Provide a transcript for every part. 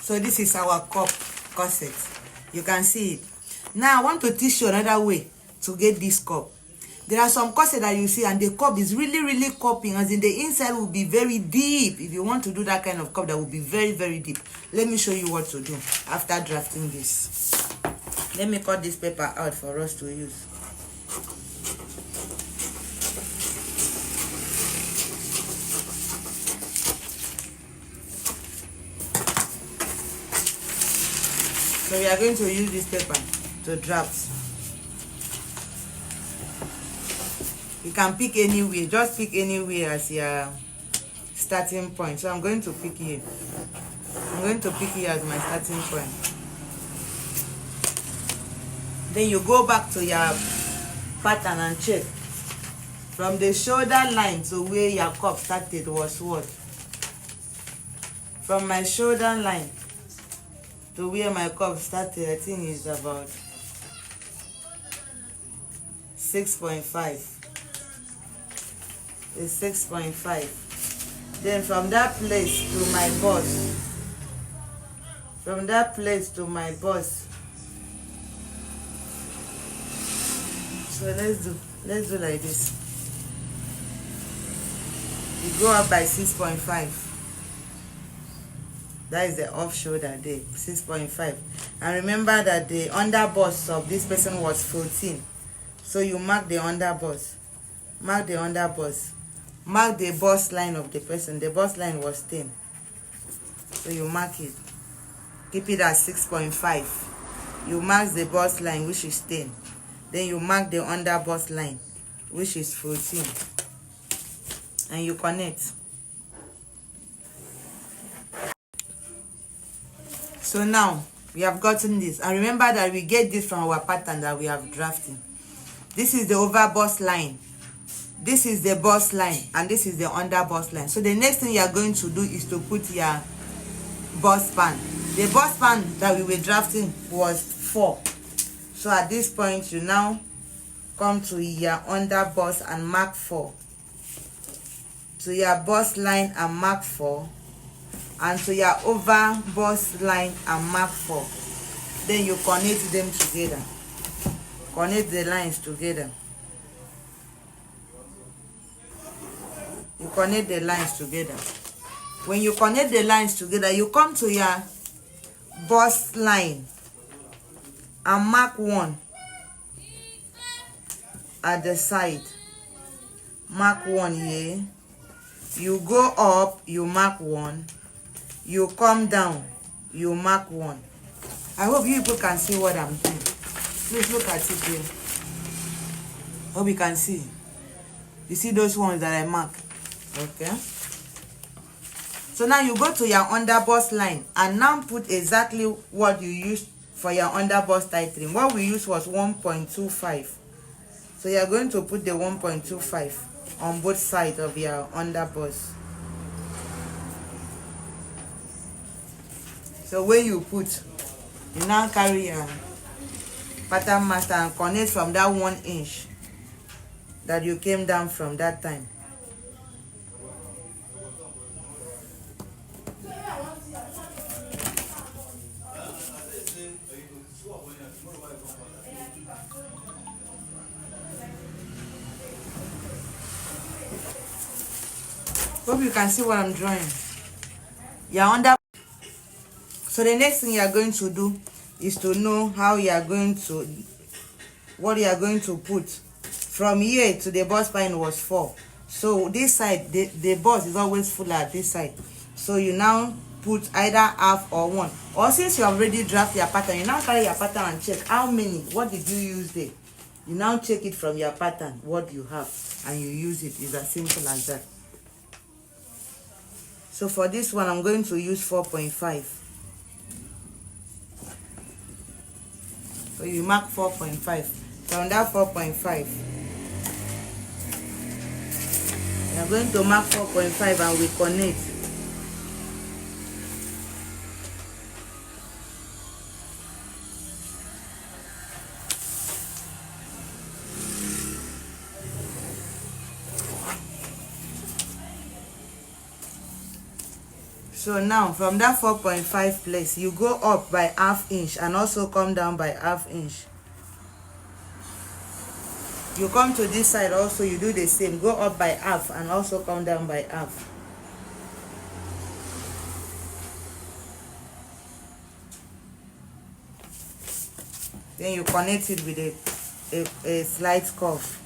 So this is our cup corset. You can see it. Now I want to teach you another way to get this cup. There are some corset that you see and the cup is really cupping, as in the inside will be very deep. If you want to do that kind of cup, that will be very deep. Let me show you what to do after drafting this. Let me cut this paper out for us to use. So we are going to use this paper to draft. You can pick anywhere, just pick anywhere as your starting point. So I'm going to pick here. I'm going to pick here as my starting point. Then you go back to your pattern and check. From the shoulder line to where your cup started was what? From my shoulder line to where my cup started, I think is about 6.5. It's 6.5. Then from that place to my bust, from that place to my bust. So let's do like this. You go up by 6.5. That is the off shoulder there, 6.5. And remember that the under bust of this person was 14. So you mark the under bust. Mark the under bust. Mark the bust line of the person. The bust line was 10. So you mark it. Keep it at 6.5. You mark the bust line, which is 10. Then you mark the under bust line, which is 14. And you connect. So now we have gotten this. And remember that we get this from our pattern that we have drafted. This is the over bust line. This is the bust line, and this is the under bust line. So the next thing you are going to do is to put your bust span. The bust span that we were drafting was 4. So at this point, you now come to your under bust and mark 4. To your bust line and mark 4. And to your over bust line and mark 4. Then you connect them together. Connect the lines together. You connect the lines together. When you connect the lines together, you come to your bust line and mark 1 at the side. Mark 1 here. You go up, you mark 1. You come down, you mark 1. I hope you people can see what I'm doing. Please look at it here. Hope you can see. You see those ones that I mark? Okay. So now you go to your under bust line and now put exactly what you used for your under bust titling. What we used was 1.25. So you are going to put the 1.25 on both sides of your under bust. So when you put, you now carry your pattern master and connect from that 1 inch that you came down from that time. Hope you can see what I'm drawing. You're under. So the next thing you are going to do is to know how you are going to, what you are going to put. From here to the bust spine was 4. So this side, the bust is always full at this side. So you now put either half or 1. Or since you already draft your pattern, you now carry your pattern and check how many, what did you use there. You now check it from your pattern, what you have, and you use it. It's as simple as that. So for this one, I'm going to use 4.5. So you mark 4.5. From that 4.5, you're going to mark 4.5 and we connect. So now from that 4.5 place, you go up by 1/2 inch and also come down by 1/2 inch. You come to this side also, you do the same, go up by 1/2 and also come down by 1/2. Then you connect it with a slight curve.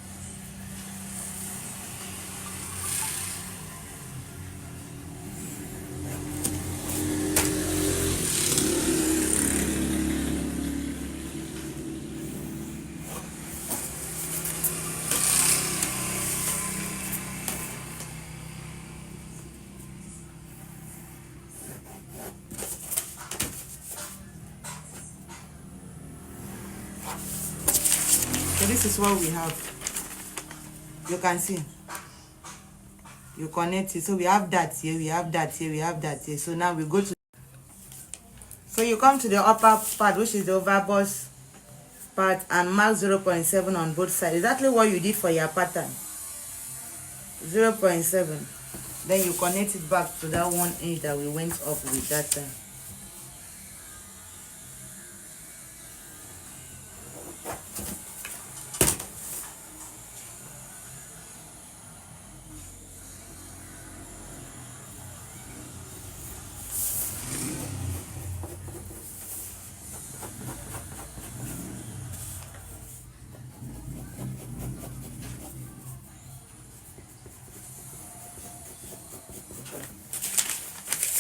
So this is what we have. You can see. You connect it. So we have that here, we have that here, we have that here. So now we go to. So you come to the upper part, which is the overbust part, and mark 0.7 on both sides. Exactly what you did for your pattern. 0.7. Then you connect it back to that 1 inch that we went up with that time.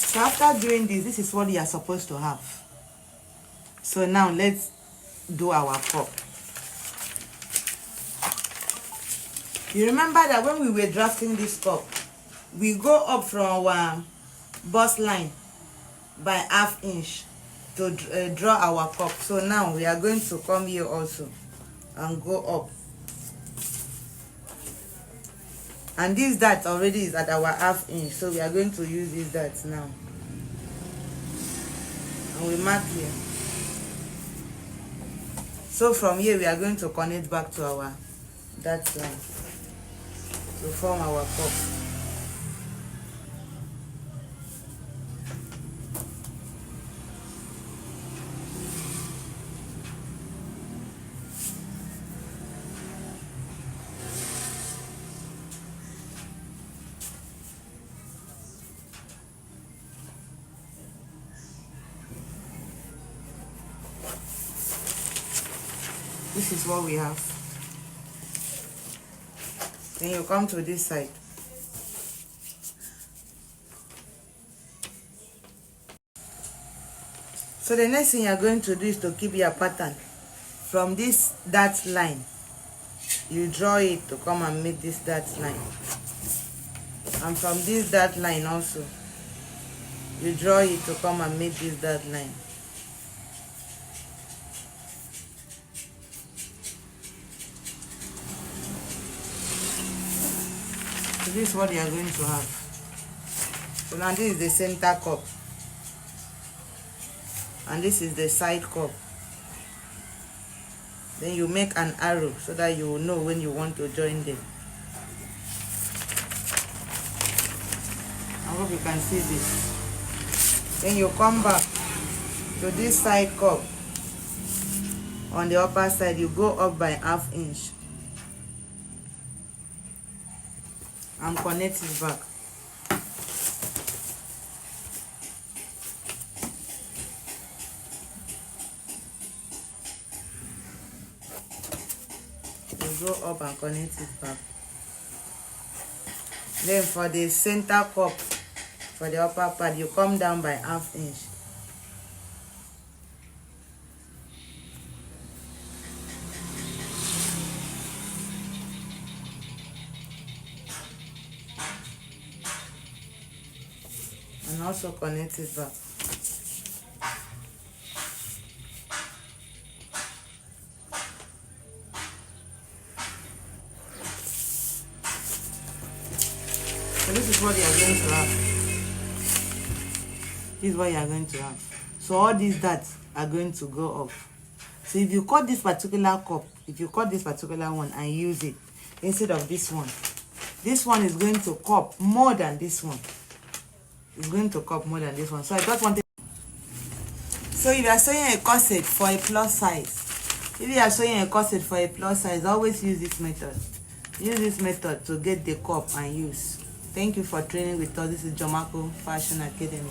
So after doing this, this is what you are supposed to have. So now let's do our cup. You remember that when we were drafting this cup, we go up from our bust line by 1/2 inch to draw our cup. So now we are going to come here also and go up. And this dart already is at our 1/2 inch, so we are going to use this dart now. And we mark here. So from here we are going to connect back to our dart line to form our cup. This is what we have. Then you come to this side. So the next thing you are going to do is to keep your pattern. From this dart line, you draw it to come and make this dart line. And from this dart line also, you draw it to come and make this dart line. So this is what you are going to have. So now this is the center cup. And this is the side cup. Then you make an arrow so that you will know when you want to join them. I hope you can see this. Then you come back to this side cup. On the upper side, you go up by 1/2 inch and connect it back. You go up and connect it back. Then for the center cup, for the upper part, you come down by 1/2 inch. And also connect it back. So this is what you are going to have. This is what you are going to have. So all these darts are going to go off. So if you cut this particular cup, if you cut this particular one and use it instead of this one is going to cup more than this one. it's going to cup more than this one. So I just wanted. So if you are sewing a corset for a plus size, always use this method. Use this method to get the cup and use. Thank you for training with us. This is Jomako Fashion Academy.